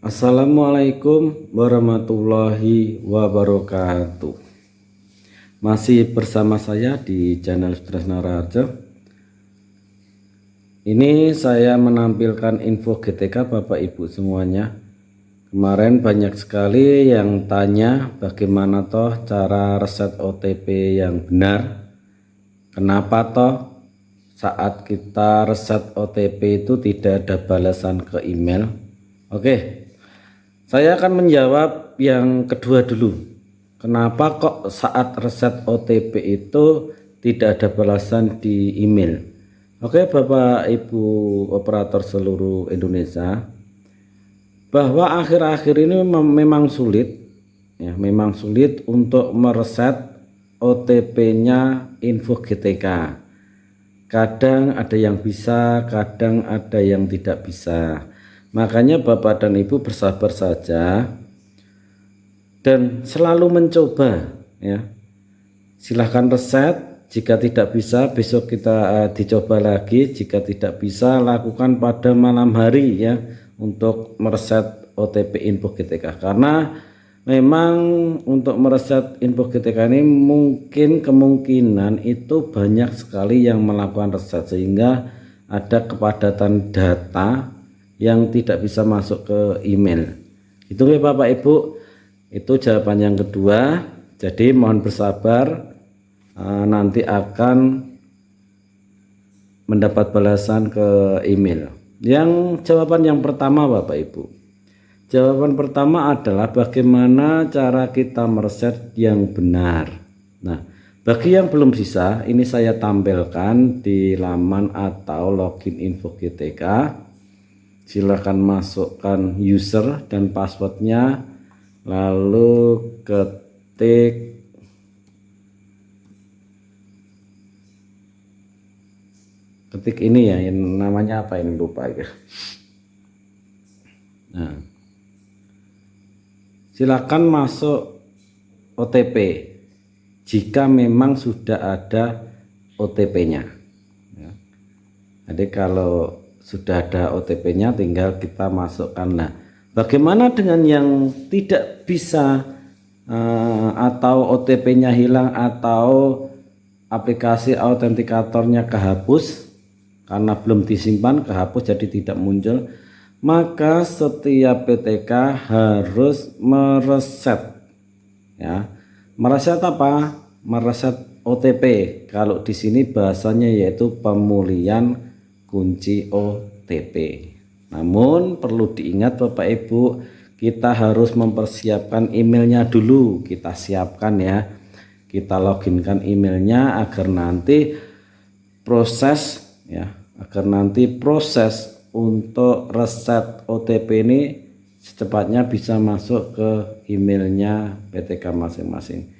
Assalamualaikum warahmatullahi wabarakatuh. Masih bersama saya di channel Sutresna Raharjo. Ini saya menampilkan info GTK Bapak Ibu semuanya. Kemarin banyak sekali yang tanya bagaimana toh cara reset OTP yang benar. Kenapa toh saat kita reset OTP itu tidak ada balasan ke email? Oke. Saya akan menjawab yang kedua dulu. Kenapa kok saat reset OTP itu tidak ada balasan di email? Oke, Bapak Ibu operator seluruh Indonesia, bahwa akhir-akhir ini memang sulit, ya, memang sulit untuk mereset OTP-nya info GTK. Kadang ada yang bisa, kadang ada yang tidak bisa. Makanya Bapak dan Ibu bersabar saja dan selalu mencoba, ya. Silahkan reset, jika tidak bisa besok kita dicoba lagi, jika tidak bisa lakukan pada malam hari, ya, untuk mereset OTP info GTK. Karena memang untuk mereset info GTK ini mungkin kemungkinan itu banyak sekali yang melakukan reset, sehingga ada kepadatan data yang tidak bisa masuk ke email. Itu ya Bapak Ibu, itu jawaban yang kedua. Jadi mohon bersabar, nanti akan mendapat balasan ke email. Yang jawaban yang pertama Bapak Ibu, jawaban pertama adalah bagaimana cara kita mereset yang benar. Nah, bagi yang belum bisa, ini saya tampilkan di laman atau login info GTK. Silahkan masukkan user dan passwordnya, lalu ketik ini ya, yang namanya apa ini, lupa ya. Nah, silakan masuk OTP jika memang sudah ada OTP-nya, ya. Jadi kalau sudah ada OTP-nya tinggal kita masukkan. Nah, bagaimana dengan yang tidak bisa atau OTP-nya hilang atau aplikasi autentikatornya kehapus karena belum disimpan, kehapus jadi tidak muncul? Maka setiap PTK harus mereset, ya. Mereset apa? Mereset OTP. Kalau di sini bahasanya yaitu pemulihan kunci OTP. Namun perlu diingat Bapak Ibu, kita harus mempersiapkan emailnya dulu. Kita siapkan, ya, kita loginkan emailnya agar nanti proses, ya, agar nanti proses untuk reset OTP ini secepatnya bisa masuk ke emailnya PTK masing-masing.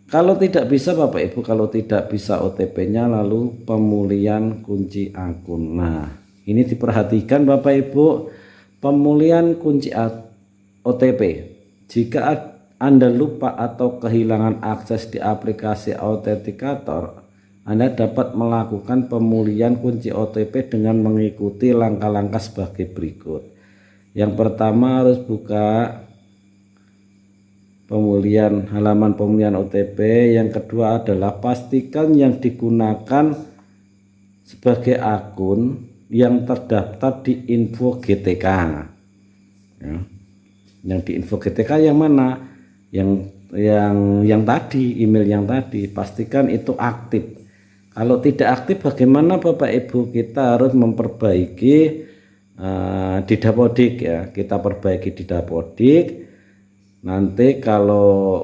Kalau tidak bisa Bapak Ibu, kalau tidak bisa OTP-nya, lalu pemulihan kunci akun. Nah, ini diperhatikan Bapak Ibu, pemulihan kunci OTP. Jika Anda lupa atau kehilangan akses di aplikasi autentikator, Anda dapat melakukan pemulihan kunci OTP dengan mengikuti langkah-langkah sebagai berikut. Yang pertama, harus buka halaman pemulihan OTP. Yang kedua adalah pastikan yang digunakan sebagai akun yang terdaftar di info GTK, ya. Yang di info GTK yang mana? Yang tadi, email yang tadi, pastikan itu aktif. Kalau tidak aktif bagaimana Bapak Ibu? Kita harus memperbaiki di Dapodik, ya. Kita perbaiki di Dapodik. Nanti kalau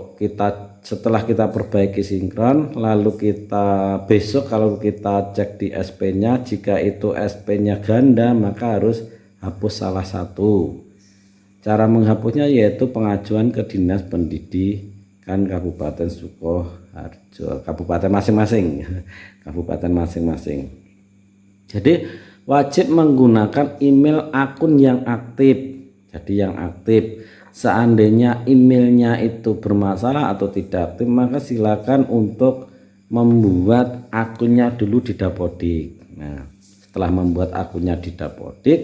setelah kita perbaiki sinkron, lalu kita besok kalau kita cek di SP-nya, jika itu SP-nya ganda maka harus hapus salah satu. Cara menghapusnya yaitu pengajuan ke Dinas Pendidikan Kabupaten Sukoharjo, kabupaten masing-masing, kabupaten masing-masing. Jadi wajib menggunakan email akun yang aktif. Jadi yang aktif. Seandainya emailnya itu bermasalah atau tidak aktif, maka silakan untuk membuat akunnya dulu di Dapodik. Nah, setelah membuat akunnya di Dapodik,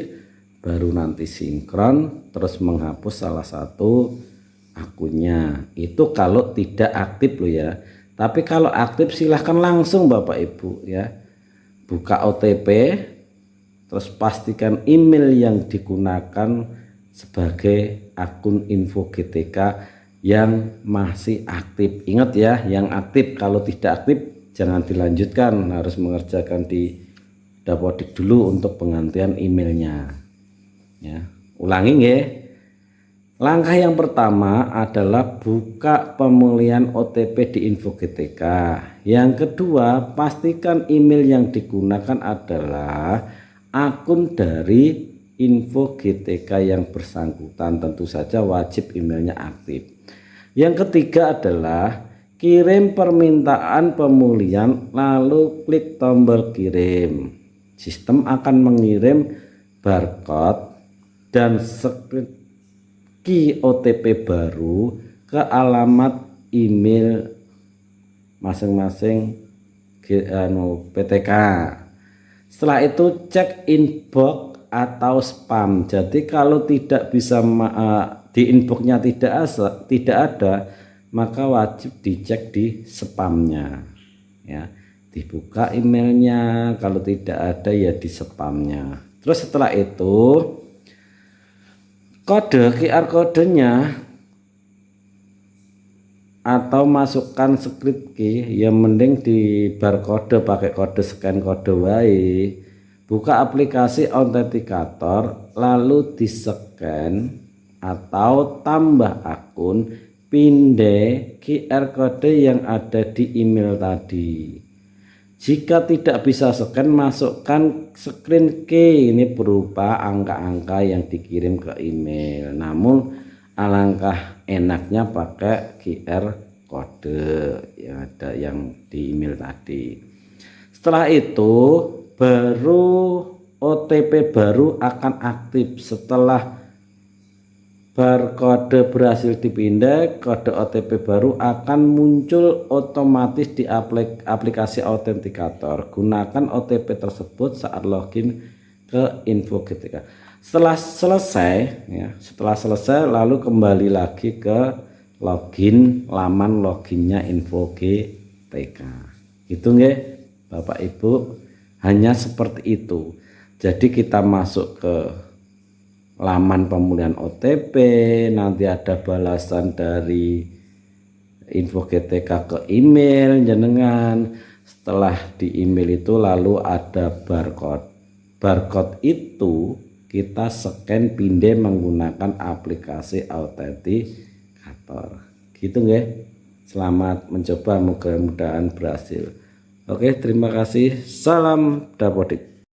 baru nanti sinkron terus menghapus salah satu akunnya. Itu kalau tidak aktif loh ya. Tapi kalau aktif silahkan langsung Bapak Ibu ya, buka OTP terus pastikan email yang digunakan sebagai akun info GTK yang masih aktif. Ingat ya, yang aktif. Kalau tidak aktif jangan dilanjutkan, harus mengerjakan di Dapodik dulu untuk penggantian emailnya ya. Ulangi ya. Langkah yang pertama adalah buka pemulihan OTP di info GTK. Yang kedua, pastikan email yang digunakan adalah akun dari info GTK yang bersangkutan. Tentu saja wajib emailnya aktif. Yang ketiga adalah kirim permintaan pemulihan lalu klik tombol kirim. Sistem akan mengirim barcode dan key OTP baru ke alamat email masing-masing PTK. Setelah itu cek inbox atau spam. Jadi kalau tidak bisa di inboxnya tidak ada, maka wajib dicek di spamnya ya. Dibuka emailnya, kalau tidak ada ya di spamnya. Terus setelah itu kode QR kodenya atau masukkan script key, yang mending di barcode pakai kode scan kode wae. Buka aplikasi autentikator lalu di scan atau tambah akun, pindah QR kode yang ada di email tadi. Jika tidak bisa scan, masukkan screen key, ini berupa angka-angka yang dikirim ke email. Namun alangkah enaknya pakai QR kode yang ada yang di email tadi. Setelah itu baru OTP baru akan aktif. Setelah barcode berhasil dipindah, kode OTP baru akan muncul otomatis di aplikasi autentikator. Gunakan OTP tersebut saat login ke info GTK. Setelah selesai lalu kembali lagi ke login, laman loginnya info GTK. Gitu nggih Bapak Ibu, hanya seperti itu. Jadi kita masuk ke laman pemulihan OTP, nanti ada balasan dari info GTK ke email jenengan. Setelah di email itu lalu ada barcode itu kita scan pindah menggunakan aplikasi autentikator. Gitu nggih. Selamat mencoba, mudah-mudahan berhasil. Oke, terima kasih. Salam Dapodik.